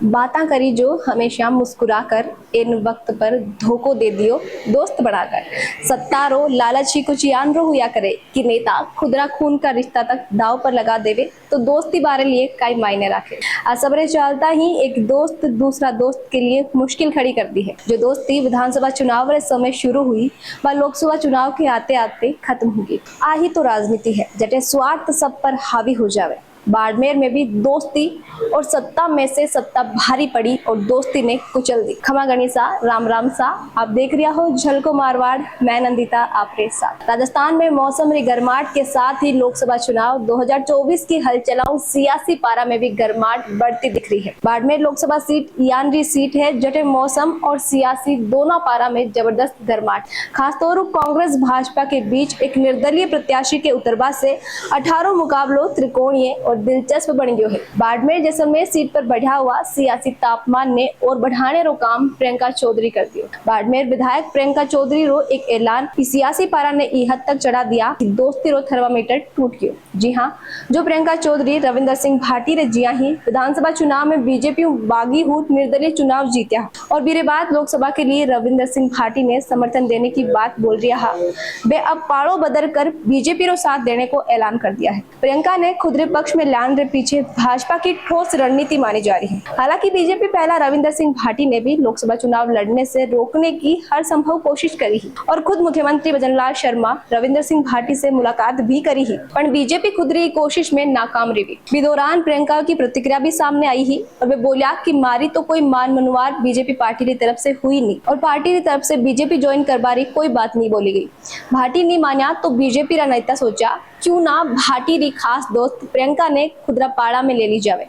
बातां करी जो हमेशा मुस्कुराकर, इन वक्त पर धोखो दे दियो दोस्त बढ़ाकर। सत्तारो लालची कुछ यान रो हुआ करे कि नेता खुदरा खून का रिश्ता तक दाव पर लगा देवे तो दोस्ती बारे लिए कई मायने रखे। असबरे चलता ही एक दोस्त दूसरा दोस्त के लिए मुश्किल खड़ी कर दी है। जो दोस्ती विधानसभा चुनाव के समय शुरू हुई वह लोकसभा चुनाव के आते आते खत्म होगी। आही तो राजनीति है जटे स्वार्थ सब पर हावी हो जावे। बाड़मेर में भी दोस्ती और सत्ता में से सत्ता भारी पड़ी और दोस्ती ने कुचल दी। खमा गणिसा, राम राम सा, आप देख रहा हो झलको मारवाड़, मैं नंदिता आपके साथ। राजस्थान में मौसम री गर्माहट के साथ ही लोकसभा चुनाव 2024 की हलचलाओं सियासी पारा में भी गर्माहट बढ़ती दिख रही है। बाड़मेर लोकसभा सीट यानरी सीट है जटे मौसम और सियासी दोनों पारा में जबरदस्त गर्माहट। खासतौर कांग्रेस भाजपा के बीच एक निर्दलीय प्रत्याशी के उतरबा से 18 मुकाबलों त्रिकोणीय और दिलचस्प बन गयो है। बाड़मेर जैसलमेर सीट पर बढ़ा हुआ सियासी तापमान ने और बढ़ाने रो काम प्रियंका चौधरी कर दियो। बाड़मेर विधायक प्रियंका चौधरी रो एक ऐलान सियासी पारा ने ई हद तक चढ़ा दिया कि दोस्ती रो थर्मामीटर टूट गयो। जी हाँ, जो प्रियंका चौधरी रविंदर सिंह भाटी रे जिया ही विधानसभा चुनाव में बीजेपी बागी हूट निर्दलीय चुनाव जीत्या और बीरे बाद लोकसभा के लिए रविंदर सिंह भाटी ने समर्थन देने की बात बोल रहा। वे अब पाड़ो बदल कर बीजेपी रो साथ देने को ऐलान कर दिया है। प्रियंका ने खुद रे पक्ष में लान रे पीछे भाजपा की ठोस रणनीति मानी जा रही है। हालांकि बीजेपी पहला रविंदर सिंह भाटी ने भी लोकसभा चुनाव लड़ने से रोकने की हर संभव कोशिश करी ही और खुद मुख्यमंत्री भजनलाल शर्मा रविंदर सिंह भाटी से मुलाकात भी करी ही, पर बीजेपी खुद री कोशिश में नाकाम रही। दौरान प्रियंका की प्रतिक्रिया भी सामने आई ही और वे बोलिया कि मारी तो कोई मान मनवार बीजेपी पार्टी की तरफ से हुई नहीं और पार्टी की तरफ से बीजेपी ज्वाइन करवारी कोई बात नहीं बोली गई। भाटी नहीं मान्या तो बीजेपी रा नेता सोचा क्यों ना भाटी री खास दोस्त प्रियंका ने खुदरा पाड़ा में ले ली जावे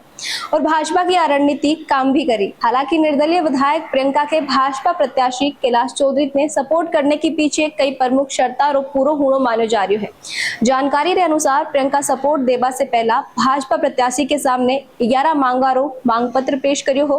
और भाजपा की रणनीति काम भी करी। हालांकि निर्दलीय विधायक प्रियंका के भाजपा प्रत्याशी कैलाश चौधरी ने सपोर्ट करने के पीछे कई प्रमुख शर्ता और पूरो हुणो मानो जा रही है। जानकारी के अनुसार प्रियंका सपोर्ट देवा से पहला भाजपा प्रत्याशी के सामने 11 मांग पत्र पेश करियो हो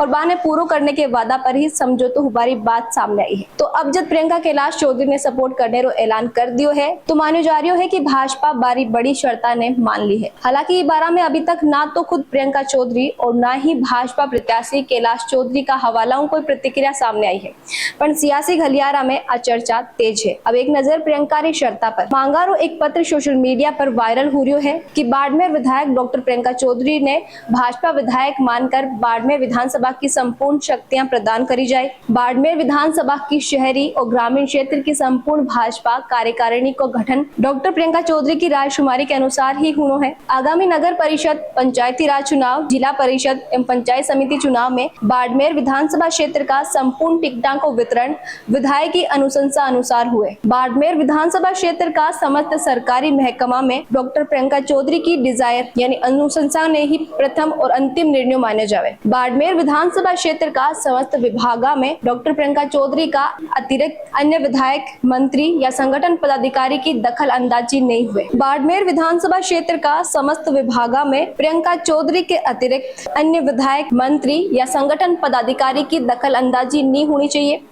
और बाने पूरो करने के वादा पर ही समझौतो हुबारी बात सामने आई है। तो अब जब प्रियंका कैलाश चौधरी ने सपोर्ट करने रो ऐलान कर दियो है तो मानो जा रही है कि भाजपा बारी बड़ी शर्ता ने मान ली है। हालांकि इस बारा में अभी तक ना तो खुद प्रियंका चौधरी और ना ही भाजपा प्रत्याशी कैलाश चौधरी का हवाला कोई प्रतिक्रिया सामने आई है, पर सियासी गलियारा में चर्चा तेज है। अब एक नजर प्रियंका री शर्ता पर। मांगारो एक पत्र सोशल मीडिया पर वायरल हो रही है कि बाड़मेर विधायक डॉक्टर प्रियंका चौधरी ने भाजपा विधायक मानकर बाड़मेर विधानसभा की संपूर्ण शक्तियां प्रदान करी जाए। बाड़मेर विधानसभा की शहरी और ग्रामीण क्षेत्र की संपूर्ण भाजपा कार्यकारिणी को गठन डॉक्टर प्रियंका चौधरी की रायशुमारी के अनुसार ही होना है। आगामी नगर परिषद, पंचायती राज चुनाव, जिला परिषद एवं पंचायत समिति चुनाव में बाड़मेर विधानसभा क्षेत्र का संपूर्ण टिकटा को वितरण विधायक की अनुशंसा अनुसार हुए। बाड़मेर विधानसभा क्षेत्र का समस्त सरकारी महकमा में डॉक्टर प्रियंका चौधरी की डिजायर यानी अनुशंसा ने ही प्रथम और अंतिम निर्णय माने जावे। बाड़मेर विधानसभा क्षेत्र का समस्त विभागा में डॉक्टर प्रियंका चौधरी का अतिरिक्त अन्य विधायक, मंत्री या संगठन पदाधिकारी की दखल अंदाजी नहीं हुए। बाड़मेर विधानसभा क्षेत्र का समस्त विभागा में प्रियंका चौधरी के अतिरिक्त अन्य विधायक, मंत्री या संगठन पदाधिकारी की दखल अंदाजी नहीं होनी चाहिए।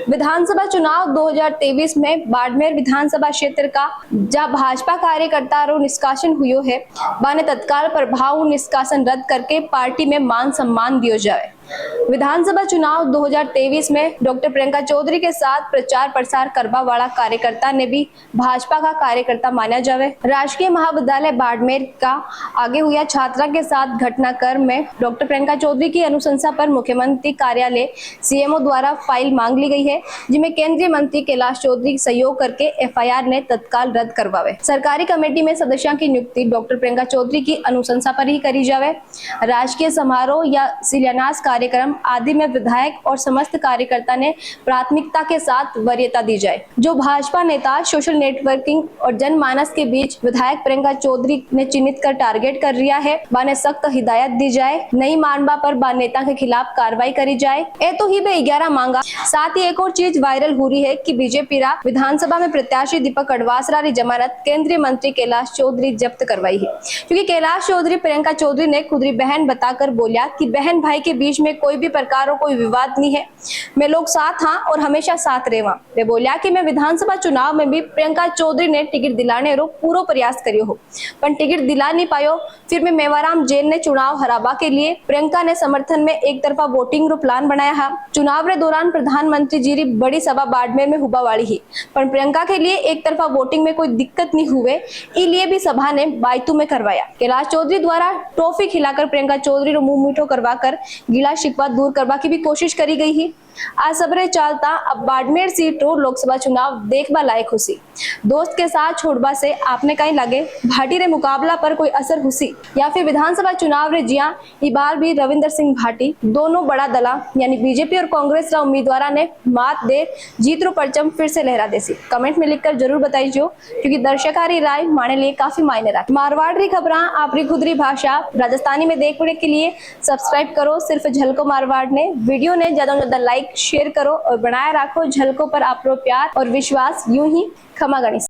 विधानसभा चुनाव 2023 में बाड़मेर विधानसभा क्षेत्र का जहाँ भाजपा कार्यकर्ता रो निष्कासन हुयो है बाने तत्काल प्रभाव निष्कासन रद्द करके पार्टी में मान सम्मान दियो जाए। विधानसभा चुनाव 2023 में डॉक्टर प्रियंका चौधरी के साथ प्रचार प्रसार करवा वाला कार्यकर्ता ने भी भाजपा का कार्यकर्ता माना जावे। राजकीय महाविद्यालय बाड़मेर का आगे हुआ छात्रा के साथ घटनाक्रम में डॉक्टर प्रियंका चौधरी की अनुशंसा पर मुख्यमंत्री कार्यालय सीएमओ द्वारा फाइल मांग ली गई है, जिसमें केंद्रीय मंत्री कैलाश चौधरी सहयोग करके एफआईआर ने तत्काल रद्द करवावे। सरकारी कमेटी में सदस्यों की नियुक्ति डॉक्टर प्रियंका चौधरी की अनुशंसा पर ही करी जावे। राजकीय समारोह या शिलान्यास कार्यक्रम आदि में विधायक और समस्त कार्यकर्ता ने प्राथमिकता के साथ वरीयता दी जाए। जो भाजपा नेता सोशल नेटवर्किंग और जनमानस के बीच विधायक प्रियंका चौधरी ने चिन्हित कर टारगेट कर रिया है, बाने सख्त हिदायत दी जाए। नहीं मानवा पर बा नेता के खिलाफ कार्रवाई करी जाए। ए तो ही बे 11 मांगा। साथ साथ ही एक और चीज वायरल हो रही है कि बीजेपी विधानसभा में प्रत्याशी दीपक अडवासरा की जमानत केंद्रीय मंत्री कैलाश चौधरी जब्त करवाई है, क्योंकि कैलाश चौधरी प्रियंका चौधरी ने खुद बहन बताकर बोलिया कि बहन भाई के बीच में कोई भी प्रकार का कोई विवाद नहीं है, मैं लोग साथ हाँ और हमेशा साथ रहेवा। वे बोलिया कि मैं विधानसभा चुनाव में भी प्रियंका चौधरी ने टिकट दिलाने रो पूरा प्रयास करियो हो, पर टिकट दिला नहीं पायो। फिर में मेवाराम जैन ने चुनाव हराबा के लिए प्रियंका ने समर्थन में एक तरफा वोटिंग रो प्लान बनाया है। चुनाव के दौरान प्रधानमंत्री जी री बड़ी सभा बाड़मेर में हुबा वाली ही, पर प्रियंका के लिए एक तरफा वोटिंग में कोई दिक्कत नहीं हुए, इसलिए भी सभा ने बायतू में करवाया। कैलाश चौधरी द्वारा ट्रॉफी खिलाकर प्रियंका चौधरी रो मुंह मीठो करवाकर गिला शिकवा दूर करवा की भी कोशिश करी गई ही। आज सबरे चालता अब बाड़मेर सीट रो लोकसभा चुनाव देखबा लायक हुसी। दोस्त के साथ छोड़बा से आपने कहीं लगे भाटी रे मुकाबला पर कोई असर हुसी या फिर विधानसभा चुनाव रे जिया इस बार भी रविंदर सिंह भाटी दोनों बड़ा दला यानी बीजेपी और कांग्रेस रा उम्मीदवार ने मात दे जीत रो परचम फिर से लहरा देसी। कमेंट में लिखकर जरूर बताइए, क्योंकि दर्शकारी राय माने लिए काफी मायने रखती। मारवाड़ी खबरा आपरी खुदरी भाषा राजस्थानी में देखने के लिए सब्सक्राइब करो सिर्फ झलको मारवाड़ ने। वीडियो ने ज्यादा से ज्यादा लाइक शेयर करो और बनाए रखो झलकों पर आपरो प्यार और विश्वास। यूं ही खमा गणेश।